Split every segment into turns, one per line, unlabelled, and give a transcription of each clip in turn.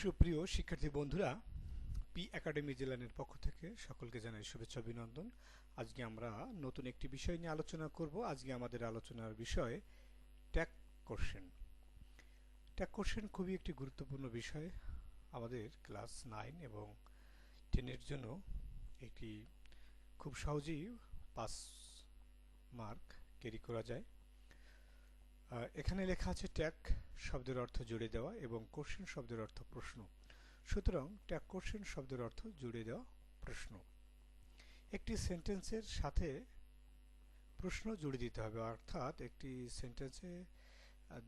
সুপ্রিয় শিক্ষার্থী বন্ধুরা, পি একাডেমি জেলানের পক্ষ থেকে সকলকে জানাই শুভেচ্ছা অভিনন্দন। আজকে আমরা নতুন একটি বিষয় নিয়ে আলোচনা করব। আজকে আমাদের আলোচনার বিষয় ট্যাগ কোশ্চেন। ট্যাগ কোশ্চেন খুবই একটি গুরুত্বপূর্ণ বিষয়। আমাদের ক্লাস 9 এবং 10-এর জন্য একটি খুব সহজেই 5 মার্ক ক্যারি করা যায়। এখানে লেখা আছে ট্যাগ শব্দের অর্থ জুড়ে দেওয়া এবং কোশ্চেন শব্দের অর্থ প্রশ্ন। সুতরাং ট্যাগ কোশ্চেন শব্দের অর্থ জুড়ে দেওয়া প্রশ্ন। একটি সেন্টেন্সের সাথে প্রশ্ন জুড়ে দিতে হবে, অর্থাৎ একটি সেন্টেন্সে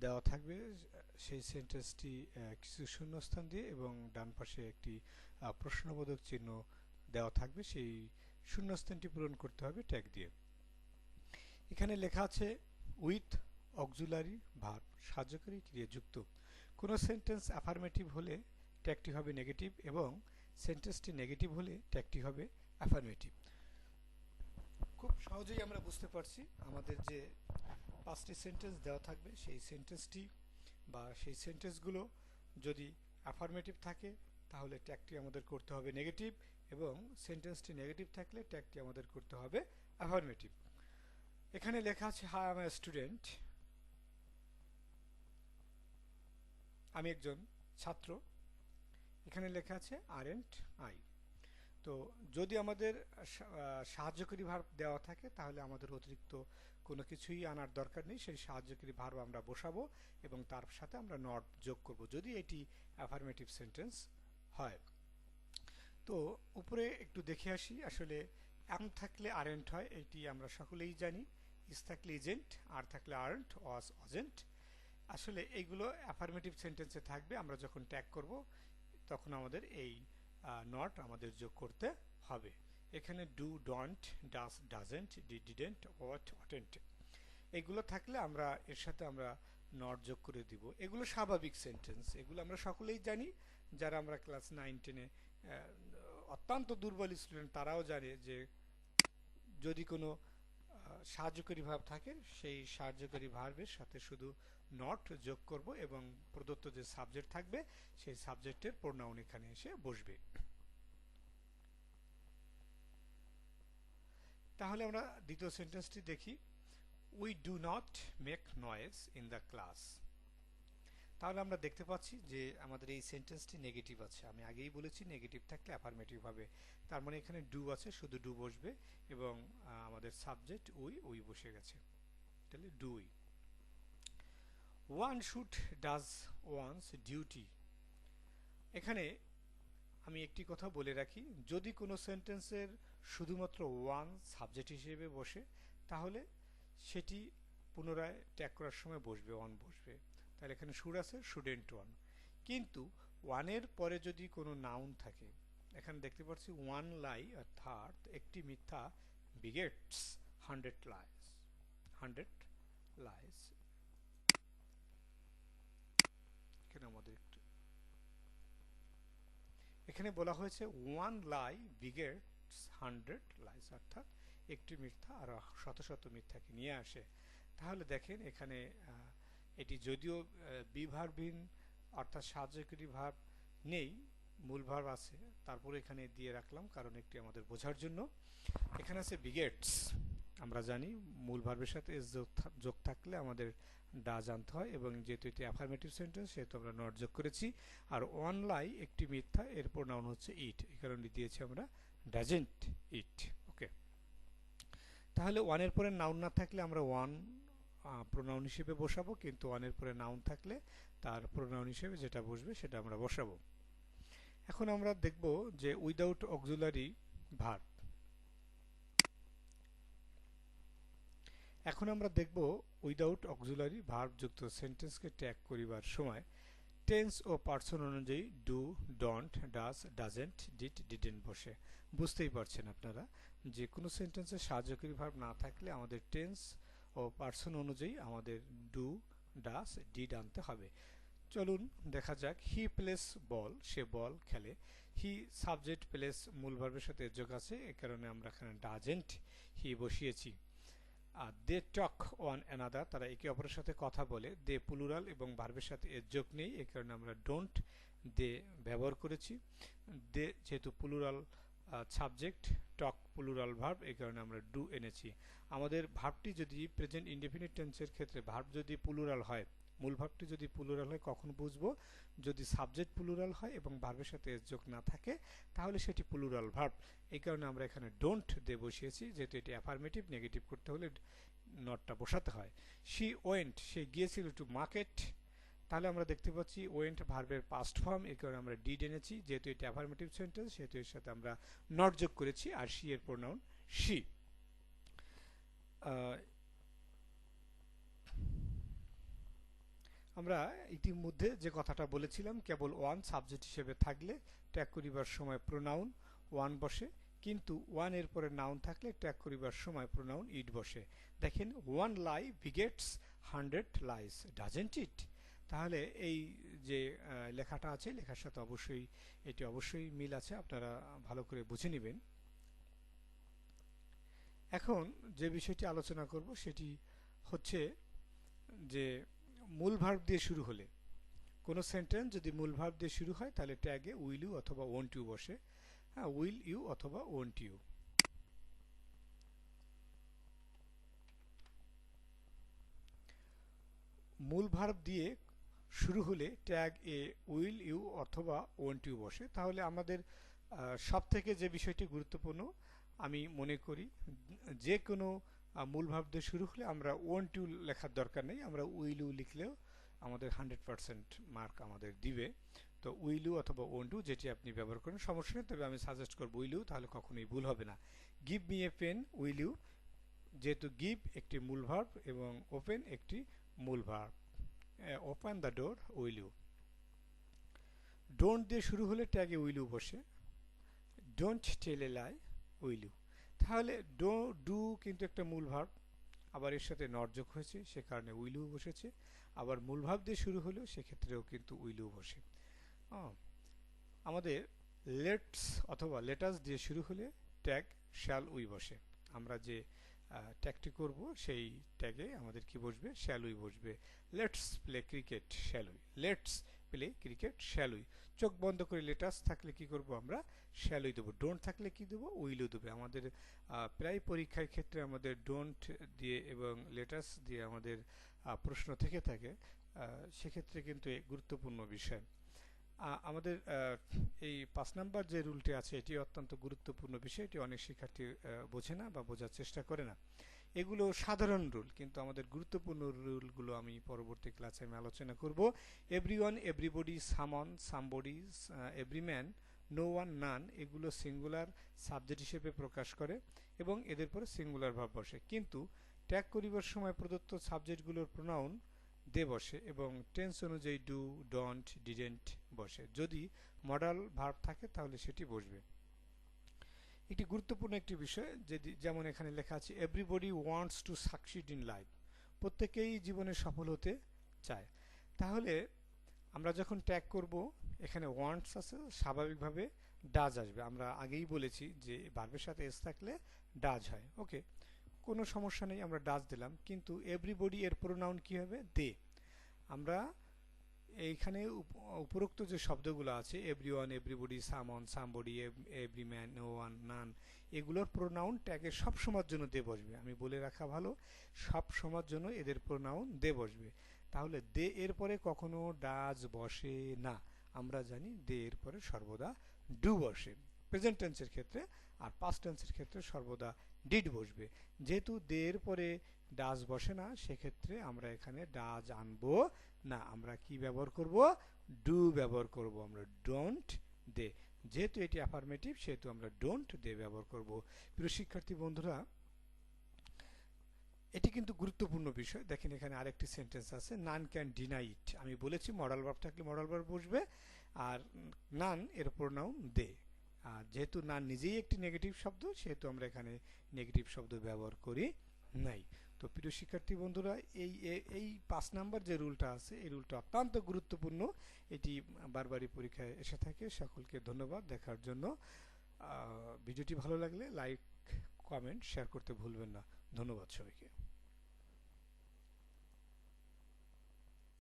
দেওয়া থাকবে, সেই সেন্টেন্সটি কিছু শূন্যস্থান দিয়ে এবং ডান পাশে একটি প্রশ্নবোধক চিহ্ন দেওয়া থাকবে, সেই শূন্যস্থানটি পূরণ করতে হবে ট্যাগ দিয়ে। এখানে লেখা আছে উইথ অক্সিলারি ভার্ব, সাহায্যকারী ক্রিয়া যুক্ত। কোনো সেন্টেন্স অ্যাফার্মেটিভ হলে ট্যাগটি হবে নেগেটিভ এবং সেন্টেন্সটি নেগেটিভ হলে ট্যাগটি হবে অ্যাফার্মেটিভ। খুব সহজেই আমরা বুঝতে পারছি, আমাদের যে 5টি সেন্টেন্স দেওয়া থাকবে, সেই সেন্টেন্সটি বা সেই সেন্টেন্সগুলো যদি অ্যাফার্মেটিভ থাকে তাহলে ট্যাগটি আমাদের করতে হবে নেগেটিভ, এবং সেন্টেন্সটি নেগেটিভ থাকলে ট্যাগটি আমাদের করতে হবে অ্যাফার্মেটিভ। এখানে লেখা আছে hi I M a student, আমি একজন ছাত্র। এখানে লেখা আছে আরএন্ট আই। তো যদি আমাদের সাহায্যকারী ভার্ব দেওয়া থাকে তাহলে আমাদের অতিরিক্ত কোনো কিছুই আনার দরকার নেই, সেই সাহায্যকারী ভার্ব আমরা বসাবো এবং তার সাথে আমরা নট যোগ করব যদি এটি অ্যাফার্মেটিভ সেন্টেন্স হয়। তো উপরে একটু দেখে আসি, আসলে এম থাকলে আরএন্ট হয়, এটি আমরা সকলেই জানি। ইজ থাকলে ইজেন্ট, আর থাকলে আরন্ট, ওয়াজ ওয়াজেন্ট। আসলে এইগুলো অ্যাফার্মেটিভ সেন্টেন্সে থাকবে। আমরা যখন ট্যাগ করব তখন আমাদের এই নট আমাদের যোগ করতে হবে। এখানে do, don't, does, doesn't, did, didn't, ওয়াট, ওয়াটেন্ট, এগুলো থাকলে আমরা এর সাথে আমরা নট যোগ করে দিব। এগুলো স্বাভাবিক সেন্টেন্স, এগুলো আমরা সকলেই জানি। যারা আমরা ক্লাস 9-10-এ অত্যন্ত দুর্বল স্টুডেন্ট তারাও জানে যে যদি কোনো সাহায্যকারী ভার্ব থাকে সেই সাহায্যকারী ভার্বের সাথে শুধু নট যোগ করব এবং প্রদত্ত যে সাবজেক্ট থাকবে সেই সাবজেক্টের প্রোনাউন এখানে এসে বসবে। তাহলে আমরা দ্বিতীয় সেন্টেন্সটি দেখি, we do not make noise in the class. তাহলে আমরা দেখতে পাচ্ছি যে আমাদের এই সেন্টেন্সটি নেগেটিভ আছে। আমি আগেই বলেছি নেগেটিভ থাকলে অ্যাফার্মেটিভ হবে, তার মানে এখানে ডু আছে, শুধু ডু বসবে এবং আমাদের সাবজেক্ট উই বসে গেছে, তাহলে ডুই। One should does one's duty. এখানে আমি একটি কথা বলে রাখি, যদি কোনো সেন্টেন্সের শুধুমাত্র ওয়ান সাবজেক্ট হিসেবে বসে তাহলে সেটি পুনরায় ট্যাগ করার সময় বসবে, ওয়ান বসবে। তাহলে এখানে শুড আছে, শুডেন্ট ওয়ান। কিন্তু ওয়ানের পরে যদি কোনো নাউন থাকে, এখানে দেখতে পাচ্ছি ওয়ান লাই অর্থাৎ একটি মিথ্যা বিগেটস 100 লাইস, 100 লাইস। এখানে আমাদের এখানে বলা হয়েছে ওয়ান লাই বিগেটস 100 লাইস, অর্থাৎ একটি মিথ্যা আর শত শত মিথ্যাকে নিয়ে আসে। তাহলে দেখেন এখানে এটি যদিও বি ভার্বহীন অর্থাৎ সাহায্যকারী ভার্ব নেই, মূল ভার্ব আছে, তারপরে এখানে দিয়ে রাখলাম কারণ একটি আমাদের বোঝার জন্য। এখানে আছে বিগেটস, আমরা জানি মূল ভার্বের সাথে এস যোগ থাকলে আমাদের ডাজ আনতে হয়, এবং যেহেতু এটি অ্যাফার্মেটিভ সেন্টেন্স সেহেতু আমরা নট যোগ করেছি। আর ওয়ান লাই একটি মিথ্যা, এর প্রোনাউন হচ্ছে ইট, এই কারণে দিয়েছি আমরা ডাজেন্ট ইট। ওকে, তাহলে ওয়ানের পরে নাউন না থাকলে আমরা ওয়ান প্রোনাউন হিসেবে বসাবো, কিন্তু ওয়ানের পরে নাউন থাকলে তার প্রোনাউন হিসেবে যেটা বসবে সেটা আমরা বসাবো। এখন আমরা দেখব যে উইদাউট অক্সিলারি ভার্ব। এখন আমরা দেখব উইদাউট অক্সিলারি ভার্ব যুক্ত সেন্টেন্সকে ট্যাগ করিবার সময় টেন্স ও পার্সন অনুযায়ী do, don't, does, doesn't, did, didn't বসে। বুঝতেই পারছেন আপনারা যে কোনো সেন্টেন্সে সাহায্যকারী ভার্ব না থাকলে আমাদের টেন্স ও পার্সন অনুযায়ী আমাদের ডু, ডাজ, ডিড আনতে হবে। চলুন দেখা যাক। হি প্লেস বল, সে বল খেলে। হি সাবজেক্ট প্লেস মূল ভার্বের সাথে যোগ আছে, এ কারণে আমরা এখানে ডাজেন্ট হি বসিয়েছি। দে টক ওয়ান অ্যানাদার, তারা একে অপরের সাথে কথা বলে। দে প্লুরাল এবং ভার্বের সাথে এর যোগ নেই, এই কারণে আমরা ডোন্ট দে ব্যবহার করেছি। দে যেহেতু প্লুরাল সাবজেক্ট, টক প্লুরাল ভার্ব, এই কারণে আমরা ডু এনেছি। আমাদের ভার্বটি যদি প্রেজেন্ট ইনডেফিনিট টেন্সের ক্ষেত্রে ভার্ব যদি প্লুরাল হয়, মূল ভার্বটি যদি প্লুরাল হয়, কখন বুঝবো? যদি সাবজেক্ট প্লুরাল হয় এবং ভার্বের সাথে এস যোগ না থাকে, তাহলে সেটি প্লুরাল ভার্ব। এই কারণে আমরা এখানে ডোন্ট দে বসিয়েছি, যেহেতু এটি অ্যাফার্মেটিভ, নেগেটিভ করতে হলে নটটা বসাতে হয়। শি ওয়েন্ট, সে গিয়েছিল টু মার্কেট, তাহলে আমরা দেখতে পাচ্ছি ওয়েন্ট ভার্বের পাস্ট ফর্ম, এই কারণে আমরা ডিড এনেছি। যেহেতু এটা অ্যাফার্মেটিভ সেন্টেন্স, সেহেতু এর সাথে আমরা নট যোগ করেছি, আর শি এর প্রোনাউন শি। আমরা ইতিমধ্যে যে কথাটা বলেছিলাম, কেবল ওয়ান সাবজেক্ট হিসেবে থাকলে ট্যাগ করিবার সময় প্রোনাউন ওয়ান বসে, কিন্তু ওয়ান এর পরে নাউন থাকলে ট্যাগ করিবার সময় প্রোনাউন ইট বসে। দেখেন, one lie begets 100 lies, doesn't it? তাহলে এই যে লেখাটা আছে, লেখার সাথে অবশ্যই এটি অবশ্যই মিল আছে, আপনারা ভালো করে বুঝে নেবেন। এখন যে বিষয়টি আলোচনা করব সেটি হচ্ছে যে মূল ভার্ব দিয়ে শুরু হলে, কোনো সেন্টেন্স যদি মূল ভার্ব দিয়ে শুরু হয়, তাহলে ট্যাগে উইল ইউ অথবা ওয়ন্ট ইউ বসে। হ্যাঁ, উইল ইউ অথবা ওয়ন্ট ইউ। মূল ভার্ব দিয়ে শুরু হলে ট্যাগ এ উইল ইউ অথবা ওয়ন্ট ইউ বসে। তাহলে আমাদের সব থেকে যে বিষয়টি গুরুত্বপূর্ণ আমি মনে করি, যে কোনো মূল ভার্ব দিয়ে শুরু হলে আমরা ওয়ন্ট ইউ লেখার দরকার নেই, আমরা উইল ইউ লিখলেও আমাদের 100% মার্ক আমাদের দিবে। তো উইল ইউ অথবা ওয়ন্ট ইউ যেটি আপনি ব্যবহার করেন সমস্যা নেই, তবে আমি সাজেস্ট করব উইল ইউ, তাহলে কখনোই ভুল হবে না। Give me a pen, will you, যেহেতু গিভ একটি মূল ভার্ব এবং ওপেন একটি মূল verb. Open the door, will you. Don't দিয়ে শুরু হলে ট্যাগে উইল ইউ বসে। Don't tell a lie, will you. তাহলে ডু কিন্তু একটা মূল ভার্ব, আবার এর সাথে নট যোগ হয়েছে, সে কারণে উইল ইউ বসেছে। আবার মূল ভার্ব দিয়ে শুরু হলেও সেক্ষেত্রেও কিন্তু উইল ইউ বসে। আমাদের লেটস অথবা লেটাস দিয়ে শুরু হলে ট্যাগ শ্যাল উই বসে। আমরা যে ট্যাগটি করব সেই ট্যাগে আমাদের কি বসবে? শ্যাল উই বসবে। Let's play cricket, shall we. Let's play cricket, shall we. চোখ বন্ধ করে লেটাস থাকলে কি করব? আমরা শ্যাল উই দেবো। ডোন্ট থাকলে কি দেবো? উইলও দেবে। আমাদের প্রায় পরীক্ষার ক্ষেত্রে আমাদের ডোন্ট দিয়ে এবং লেটাস দিয়ে আমাদের প্রশ্ন থেকে থাকে, সেক্ষেত্রে কিন্তু গুরুত্বপূর্ণ বিষয়। আমাদের এই 5 নাম্বার যে রুলটি আছে, এটি অত্যন্ত গুরুত্বপূর্ণ বিষয়। এটি অনেক শিক্ষার্থী বোঝে না বা বোঝার চেষ্টা করে না। এগুলো সাধারণ রুল, কিন্তু আমাদের গুরুত্বপূর্ণ রুলগুলো আমি পরবর্তী ক্লাসে আমি আলোচনা করব। এভরিওয়ান, এভরিবডি, সামন, সামবডি, এভরিম্যান, নো ওয়ান, নান, এগুলো সিঙ্গুলার সাবজেক্ট হিসেবে প্রকাশ করে এবং এদের পরে সিঙ্গুলার ভাব বসে, কিন্তু ট্যাগ করিবার সময় প্রদত্ত সাবজেক্টগুলোর প্রোনাউন দে বসে এবং টেন্স অনুযায়ী ডু, ডন্ট, ডিডেন্ট বসে। যদি মডাল ভার্ব থাকে তাহলে সেটি বসবে। একটি গুরুত্বপূর্ণ একটি বিষয়, যেমন এখানে লেখা আছে everybody wants to succeed in life, প্রত্যেকেই জীবনে সফল হতে চায়। তাহলে আমরা যখন ট্যাগ করব, এখানে ওয়ান্টস আছে, স্বাভাবিকভাবে ডাজ আসবে। আমরা আগেই বলেছি যে ভার্বের সাথে এস থাকলে ডাজ হয়। ওকে, কোনো সমস্যা নেই, আমরা ডাজ দিলাম। কিন্তু এভরিবডি এর প্রোনাউন কি হবে? দে। আমরা এইখানে উপরোক্ত যে শব্দগুলো আছে, এভরিওয়ান, এভরিবডি, সামন, সামবডি, এভরিম্যান, নো ওয়ান, নান, এগুলোর প্রোনাউন ট্যাগের সব সময়ের জন্য দে বসবে। আমি বলে রাখা ভালো, সব সময়ের জন্য এদের প্রোনাউন দে বসবে। তাহলে দে এর পরে কখনো ডাজ বসে না। আমরা জানি দে এর পরে সর্বদা ডু বসে প্রেজেন্ট টেন্সের ক্ষেত্রে, আর পাস্ট টেন্সের ক্ষেত্রে সর্বদা ডিড বসবে। যেহেতু দে এর পরে ডাজ বসে না, সেক্ষেত্রে আমরা এখানে ডাজ আনবো না। আমরা কি ব্যবহার করব? ডু ব্যবহার করব। আমরা ডোন্ট দে, যেহেতু এটি অ্যাফার্মেটিভ সেহেতু আমরা ডোন্ট দে ব্যবহার করব। প্রিয় শিক্ষার্থী বন্ধুরা, এটি কিন্তু গুরুত্বপূর্ণ বিষয়। দেখেন এখানে আরেকটি সেন্টেন্স আছে, নান ক্যান ডিনাই ইট। আমি বলেছি মডাল ভার্ব থাকলে মডাল ভার্ব বসবে, আর নান এর প্রোনাউন দে। আর যেহেতু নান নিজেই একটি নেগেটিভ শব্দ, সেহেতু আমরা এখানে নেগেটিভ শব্দ ব্যবহার করি নাই। তো প্রিয় শিক্ষার্থী বন্ধুরা, এই 5 নাম্বার যে রুলটা আছে, এই রুলটা অত্যন্ত গুরুত্বপূর্ণ। এটি বারবারই পরীক্ষায় এসে থাকে। সকলকে ধন্যবাদ দেখার জন্য। ভিডিওটি ভালো লাগলে লাইক, কমেন্ট, শেয়ার করতে ভুলবেন না। ধন্যবাদ সবাইকে।